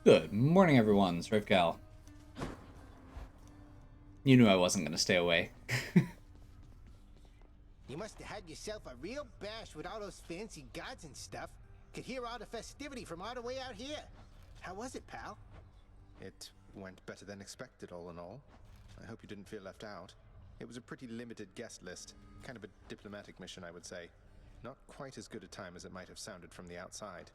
Good morning, everyone. It's Rivgal. You knew I wasn't going to stay away. You must have had yourself a real bash with all those fancy gods and stuff. Could hear all the festivity from all the way out here. How was it, pal? It went better than expected, all in all. I hope you didn't feel left out. It was a pretty limited guest list. Kind of a diplomatic mission, I would say. Not quite as good a time as it might have sounded from the outside.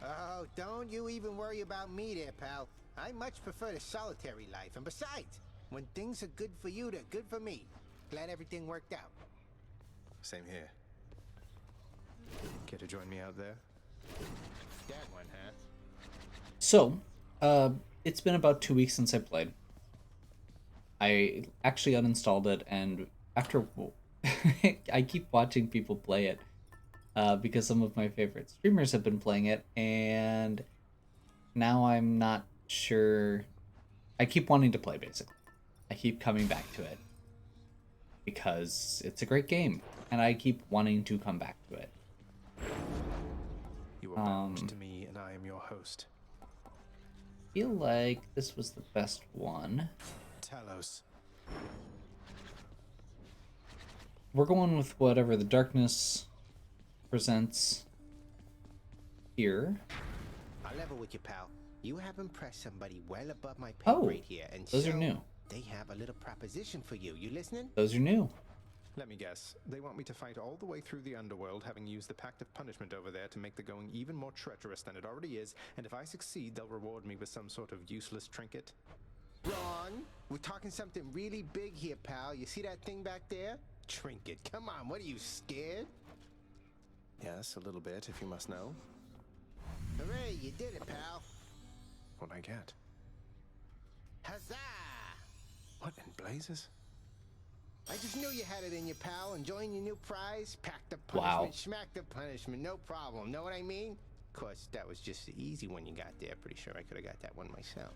Oh, don't you even worry about me there, pal. I much prefer the solitary life. And besides, when things are good for you, they're good for me. Glad everything worked out. Same here. Care to join me out there? That one, huh? So, it's been about 2 weeks since I played. I actually uninstalled it, and after I keep watching people play it because some of my favorite streamers have been playing it, and now I'm not sure. I keep wanting to play, basically. I keep coming back to it because it's a great game, and I keep wanting to come back to it. You are bound to me, and I am your host. Feel like this was the best one. Talos. We're going with whatever the darkness presents here. I'll level with you, pal. You have impressed somebody well above my pay Oh, grade here, and those so are new. they have a little proposition for you. You listening? Those are new. Let me guess. They want me to fight all the way through the underworld, having used the Pact of Punishment over there to make the going even more treacherous than it already is, and if I succeed, they'll reward me with some sort of useless trinket. Wrong. We're talking something really big here, pal. You see that thing back there? Trinket. Come on, what are you, scared? Yes, a little bit, if you must know. Hooray, you did it, pal. What I get? Huzzah! What in blazes? I just knew you had it in you, pal. Enjoying your new prize? Pack the Wow. punishment, smack the punishment, no problem. Know what I mean? Of course, that was just the easy one you got there. Pretty sure I could have got that one myself.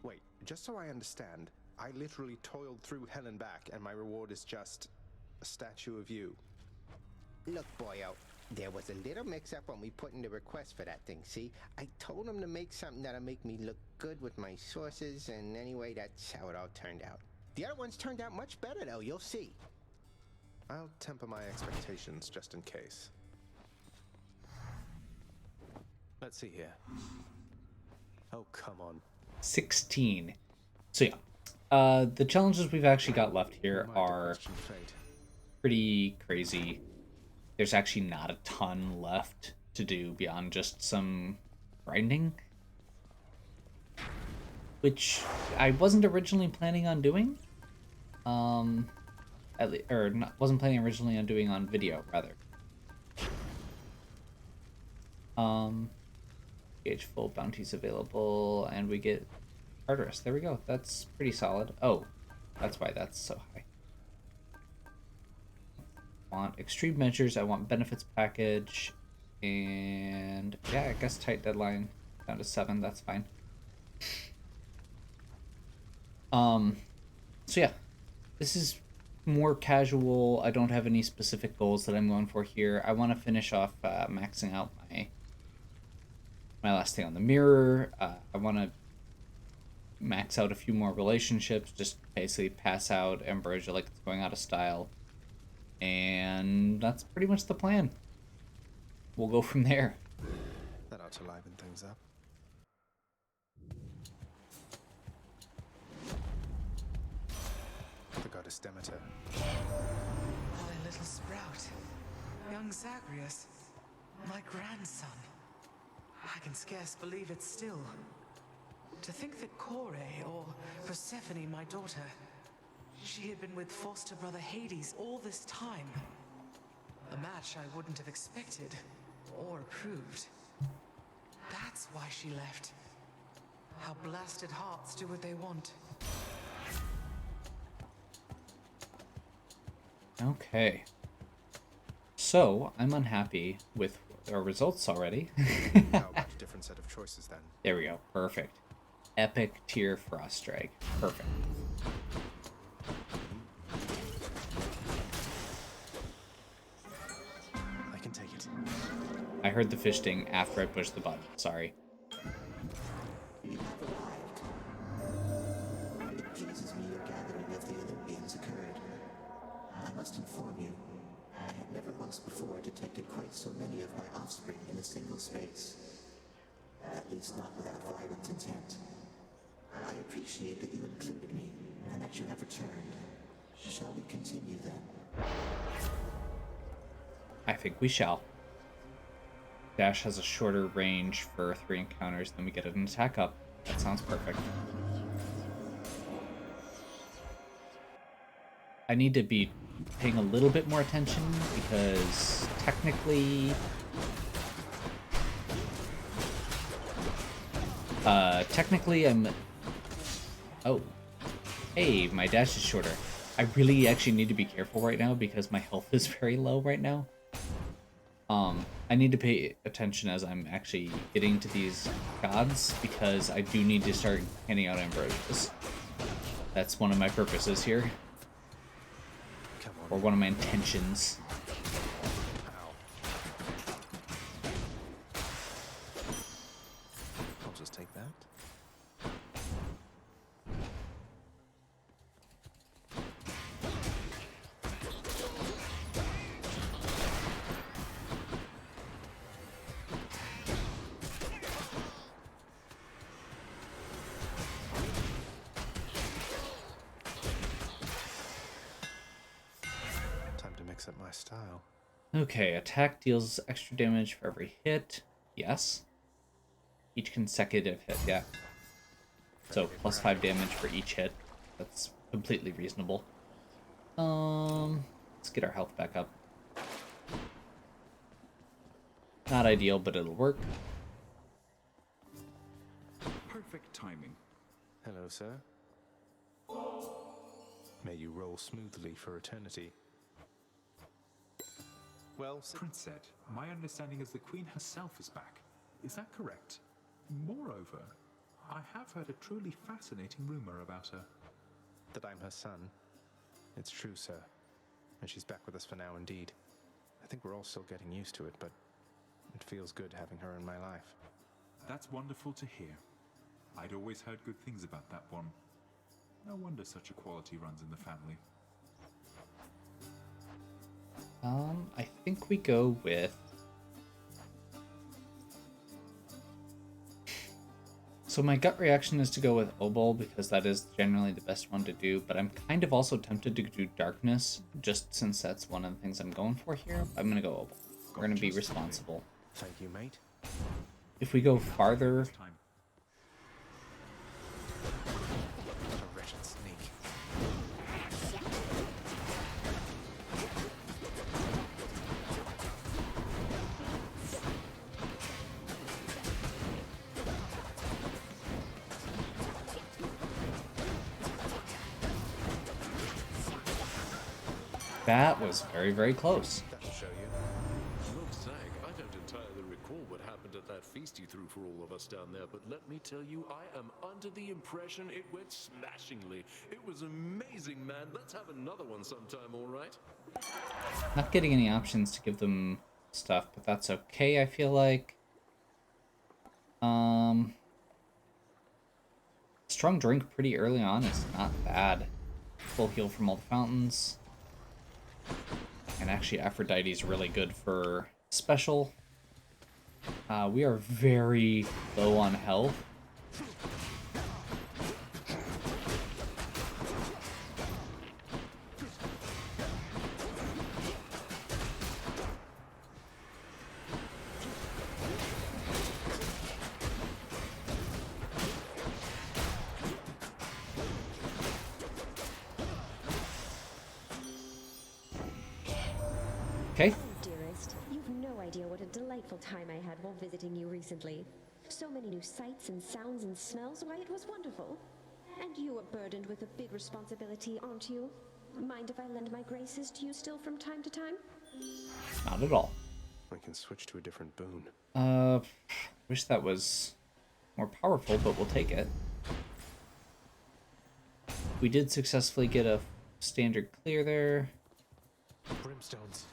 Wait, just so I understand, I literally toiled through hell and back, and my reward is just a statue of you. Look, boyo, there was a little mix-up when we put in the request for that thing, see? I told him to make something that'll make me look good with my sources, and anyway, that's how it all turned out. The other ones turned out much better, though, you'll see. I'll temper my expectations just in case. Let's see here. Oh, come on. 16. So yeah, the challenges we've actually got left here Who am I to are question fate? pretty crazy. There's actually not a ton left to do beyond just some grinding, which I wasn't originally planning on doing. Wasn't planning originally on doing on video, rather. Gauge full bounties available, and we get Arteris. There we go. That's pretty solid. Oh, that's why that's so high. Want extreme measures. I want benefits package, and yeah, I guess tight deadline down to 7. That's fine. So yeah, this is more casual. I don't have any specific goals that I'm going for here. I want to finish off maxing out my last thing on the mirror. I want to max out a few more relationships, just basically pass out Ambrosia like it's going out of style. And that's pretty much the plan. We'll go from there. That ought to liven things up. The goddess Demeter. My little sprout. Young Zagreus. My grandson. I can scarce believe it still. To think that Kore, or Persephone, my daughter, she had been with foster brother Hades all this time. A match I wouldn't have expected or approved. That's why she left. How blasted hearts do what they want. Okay. So, I'm unhappy with our results already. How about a different set of choices then? There we go. Perfect. Epic tier Froststrike. Perfect. I can take it. I heard the fish ding after I pushed the button. Sorry. so many of my offspring in a single space. At least not without violent intent. I appreciate that you included me, and that you have returned. Shall we continue then? I think we shall. Dash has a shorter range for 3 encounters, then we get an attack up. That sounds perfect. I need to be paying a little bit more attention because technically I'm... Oh. Hey, my dash is shorter. I really actually need to be careful right now because my health is very low right now. I need to pay attention as I'm actually getting to these gods because I do need to start handing out ambrosias. That's one of my purposes here. Come on. Or one of my intentions. I'll just take that. Time to mix up my style. Okay, attack deals extra damage for every hit. Yes. Each consecutive hit, yeah. So plus 5 damage for each hit. That's completely reasonable. Let's get our health back up. Not ideal, but it'll work. Perfect timing. Hello, sir. May you roll smoothly for eternity. Well, Princess, my understanding is the Queen herself is back. Is that correct? Moreover, I have heard a truly fascinating rumor about her. that I'm her son. It's true, sir. And she's back with us for now, indeed. I think we're all still getting used to it, but it feels good having her in my life. That's wonderful to hear. I'd always heard good things about that one. No wonder such a quality runs in the family. I think we go with... So my gut reaction is to go with Obol because that is generally the best one to do, but I'm kind of also tempted to do Darkness, just since that's one of the things I'm going for here. I'm going to go Obol. We're going to be responsible. Thank you, mate. If we go farther... Time. What a wretched sneak. That was very, very close. That'll show you. Look, Zag, I don't entirely recall what happened at that feast you threw for all of us down there, but let me tell you, I am under the impression it went smashingly. It was amazing, man. Let's have another one sometime, all right? Not getting any options to give them stuff, but that's okay, I feel like. Strong drink pretty early on is not bad. Full heal from all the fountains. And actually Aphrodite's really good for special. We are very low on health. Okay. Oh, dearest, you've no idea what a delightful time I had while visiting you recently. So many new sights and sounds and smells, why, it was wonderful. And you are burdened with a big responsibility, aren't you? Mind if I lend my graces to you still from time to time? Not at all. We can switch to a different boon. Wish that was more powerful, but we'll take it. We did successfully get a standard clear there. Brimstones.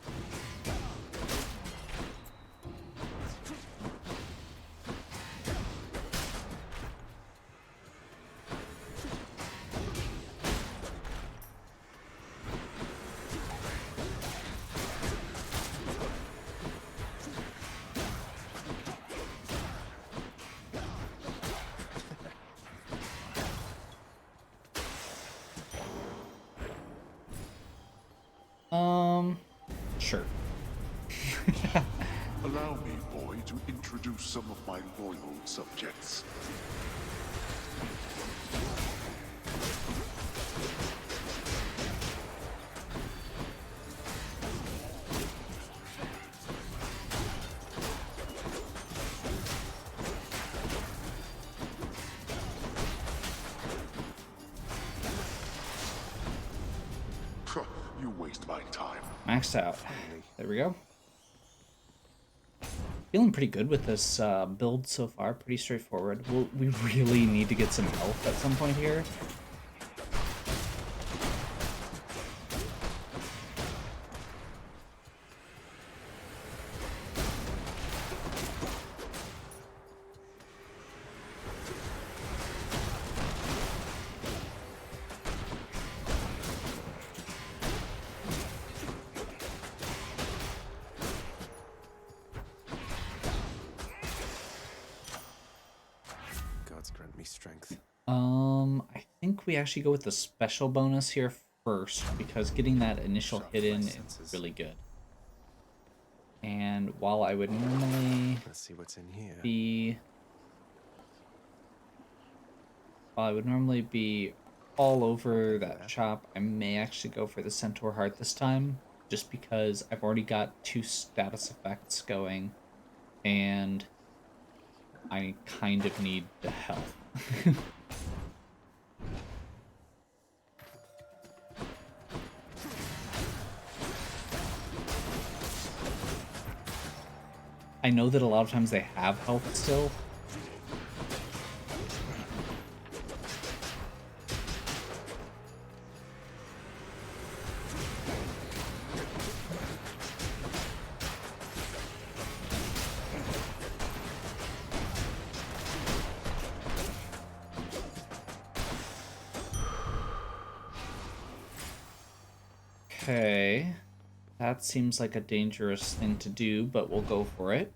Allow me, boy, to introduce some of my loyal subjects. You waste my time. Maxed out. There we go. Feeling pretty good with this build so far. Pretty straightforward. We really need to get some health at some point here. Grant me strength. I think we actually go with the special bonus here first because getting that initial hit in is really good. And while I would normally Let's see what's in here. While I would normally be all over that shop, I may actually go for the Centaur Heart this time, just because I've already got 2 status effects going, and I kind of need the health. I know that a lot of times they have health still. Okay, that seems like a dangerous thing to do, but we'll go for it.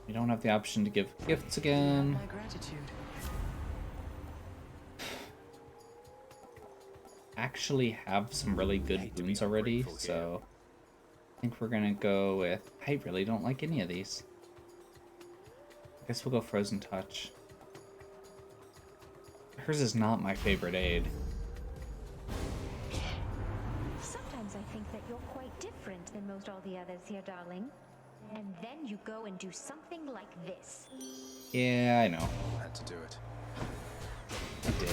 We don't have the option to give gifts again. My gratitude. Actually have some really good boons already, so I think we're gonna go with... I really don't like any of these. I guess we'll go Frozen Touch. Hers is not my favorite aid. Sometimes I think that you're quite different than most all the others here, darling. And then you go and do something like this. Yeah, I know. I had to do it. I did.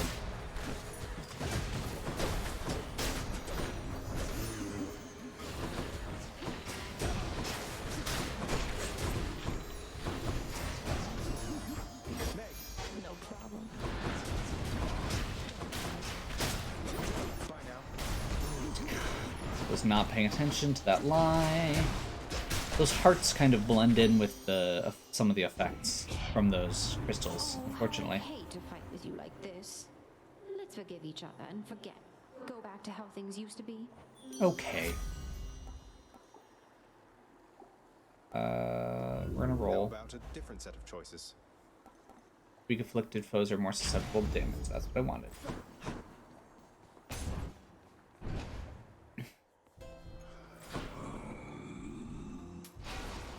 No problem. Bye now. Was not paying attention to that lie. Those hearts kind of blend in with the some of the effects from those crystals, unfortunately. I hate to fight with you like this. Let's forgive each other and forget. Go back to how things used to be. Okay. We're gonna How roll. about a different set of choices? Weak afflicted foes are more susceptible to damage. That's what I wanted.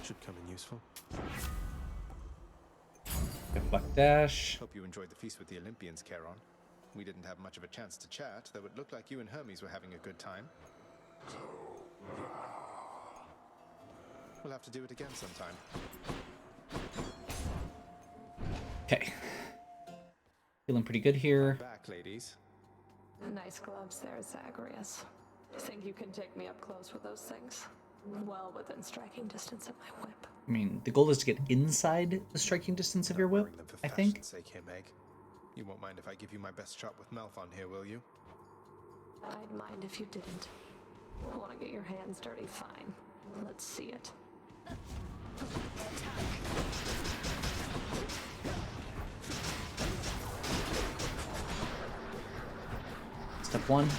Should come in useful. Deflect dash. Hope you enjoyed the feast with the Olympians, Charon. We didn't have much of a chance to chat, though it looked like you and Hermes were having a good time. We'll have to do it again sometime. Okay. Feeling pretty good here. Back, ladies. Nice gloves there, Zagreus. Think you can take me up close with those things? Well within striking distance of my whip. I mean, the goal is to get inside the striking distance of your whip, I think. For sake here, Meg. You won't mind if I give you my best shot with Malphon here, will you? I'd mind if you didn't. Want to get your hands dirty? Fine. Let's see it. Step 1.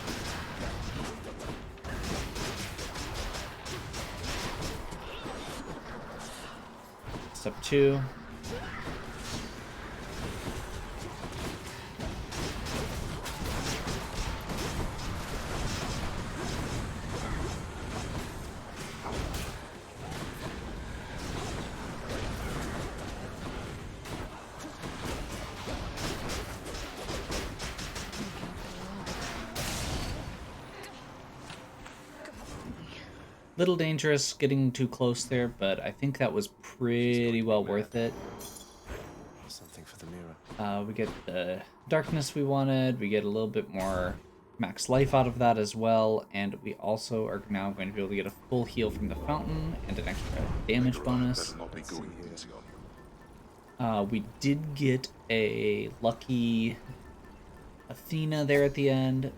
Step 2. Little dangerous getting too close there, but I think that was pretty well worth it. Something for the mirror. We get the darkness we wanted, we get a little bit more max life out of that as well, and we also are now going to be able to get a full heal from the fountain and an extra damage bonus. We did get a lucky Athena there at the end,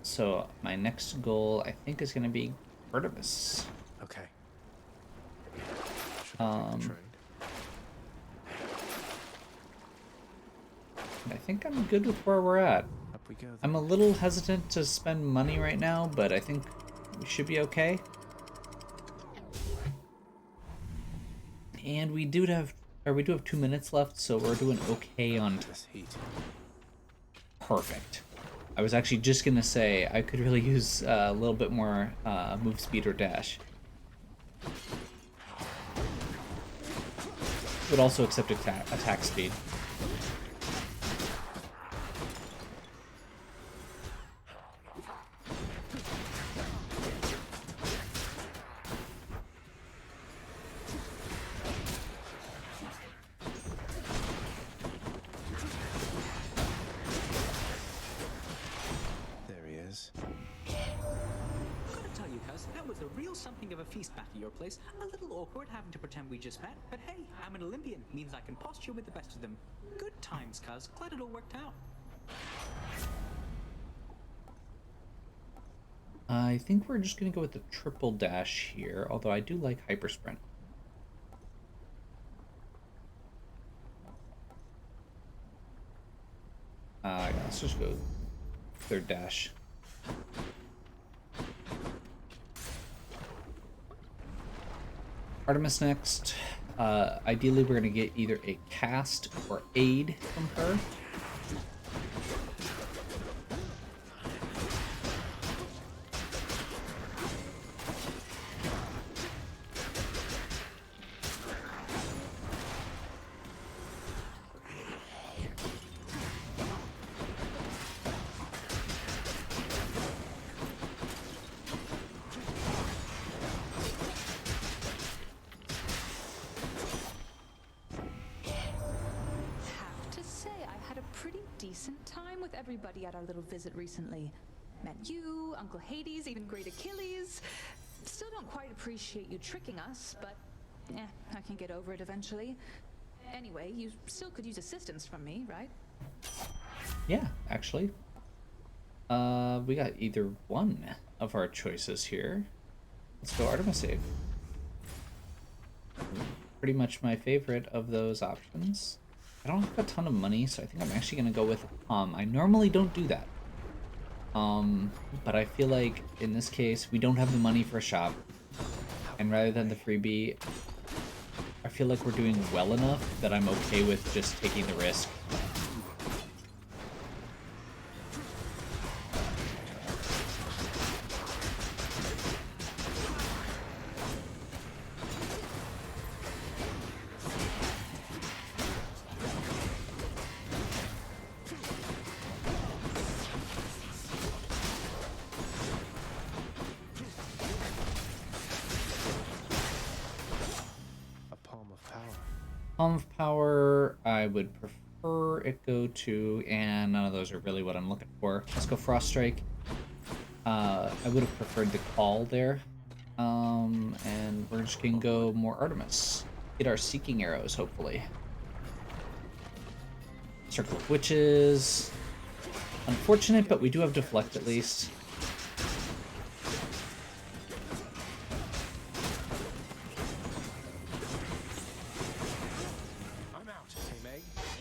so my next goal I think is going to be Artemis. Okay. I think I'm good with where we're at. Up we go. I'm a little hesitant to spend money right now, but I think we should be okay. And we do have 2 minutes left, so we're doing okay on This heat. perfect. I was actually just gonna say I could really use a little bit more move speed or dash. Would also accept attack speed. There he is. Gotta tell you, cuz, that was a real something of a feast back at your place. A little awkward having to pretend we just met, but hey, I'm an Olympian, means I can posture with the best of them. Good times, cuz. Glad it all worked out. I think we're just gonna go with the triple dash here, although I do like hyper sprint. Yeah, let's just go third dash. Artemis next. Ideally, we're gonna get either a cast or aid from her. Have to say, I had a pretty decent time with everybody at our little visit recently. Met you, Uncle Hades, even Great Achilles. Still don't quite appreciate you tricking us, but I can get over it eventually. Anyway, you still could use assistance from me, right? Yeah, actually. We got either one of our choices here. Let's go Artemis save. Pretty much my favorite of those options. I don't have a ton of money, so I think I'm actually gonna go with I normally don't do that. But I feel like in this case we don't have the money for a shop, and rather than the freebie, I feel like we're doing well enough that I'm okay with just taking the risk. Palm of Power, I would prefer it go to, and none of those are really what I'm looking for. Let's go Frost Strike. I would have preferred the Call there. And we're just gonna go more Artemis. Get our Seeking Arrows, hopefully. Circle of Witches. Unfortunate, but we do have Deflect at least.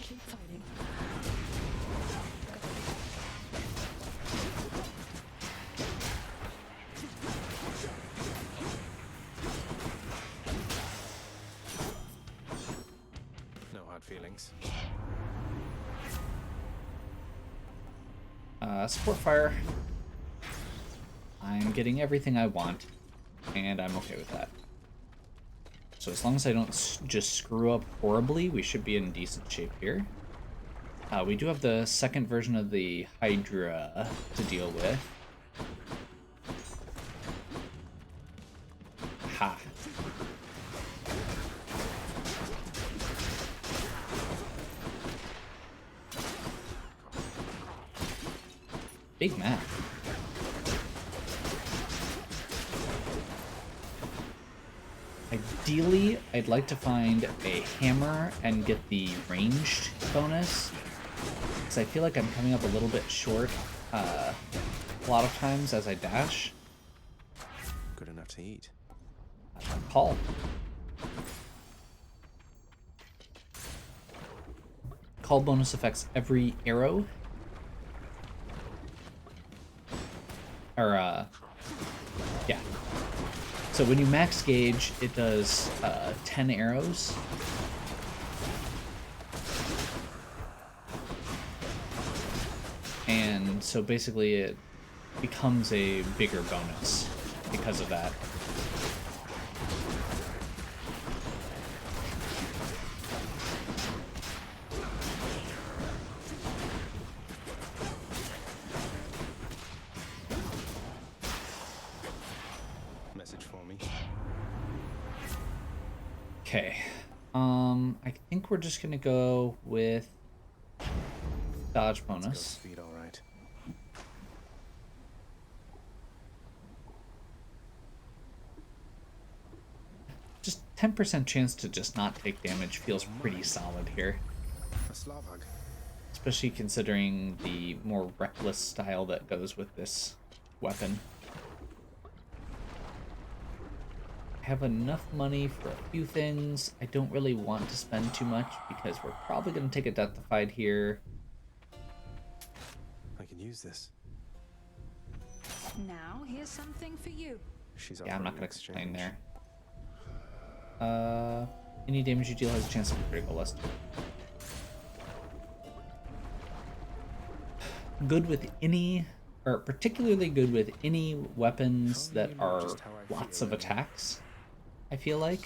Keep fighting. No hard feelings. Support Fire. I'm getting everything I want, and I'm okay with that. So as long as I don't just screw up horribly, we should be in decent shape here. We do have the second version of the Hydra to deal with. Ha. Big map. Ideally, I'd like to find a hammer and get the ranged bonus, because I feel like I'm coming up a little bit short a lot of times as I dash. Good enough to eat. Call. Call bonus affects every arrow. Or, yeah. So when you max gauge, it does 10 arrows. And so basically it becomes a bigger bonus because of that. Message for me. Okay. I think we're just gonna go with dodge bonus. Speed, all right. Just 10% chance to just not take damage feels pretty solid here. A Slavhog. Especially considering the more reckless style that goes with this weapon. I have enough money for a few things. I don't really want to spend too much because we're probably going to take a Deathified here. I can use this. Now, here's something for you. She's Yeah, I'm not going to exchange. complain there. Any damage you deal has a chance to be critical. Let's do it. Good with any, or particularly good with any weapons that are lots of attacks, I feel like.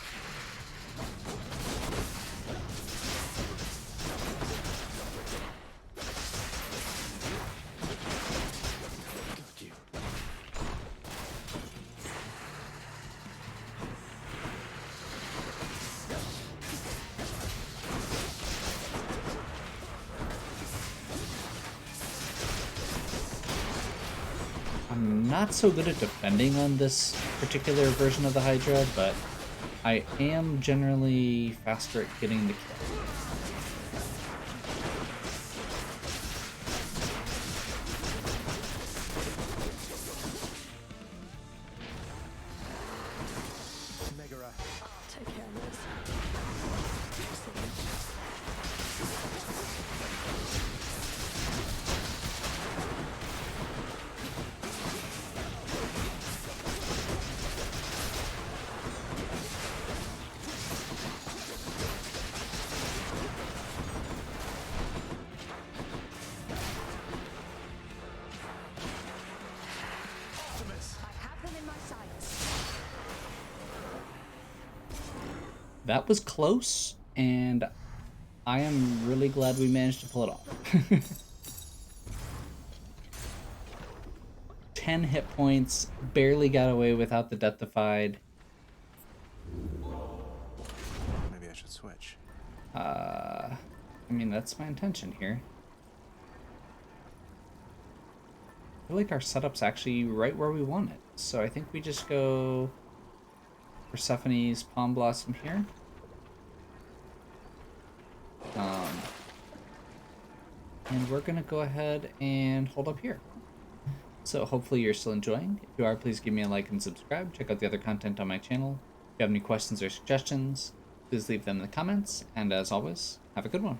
I'm not so good at defending on this particular version of the Hydra, but I am generally faster at getting the kill. Megara. Take care of this. That was close, and I am really glad we managed to pull it off. 10 hit points, barely got away without the Deathified. Maybe I should switch. I mean, that's my intention here. I feel like our setup's actually right where we want it. So I think we just go Persephone's Palm Blossom here. And we're gonna go ahead and hold up here. So hopefully you're still enjoying. If you are, please give me a like and subscribe. Check out the other content on my channel. If you have any questions or suggestions, please leave them in the comments. And as always, have a good one.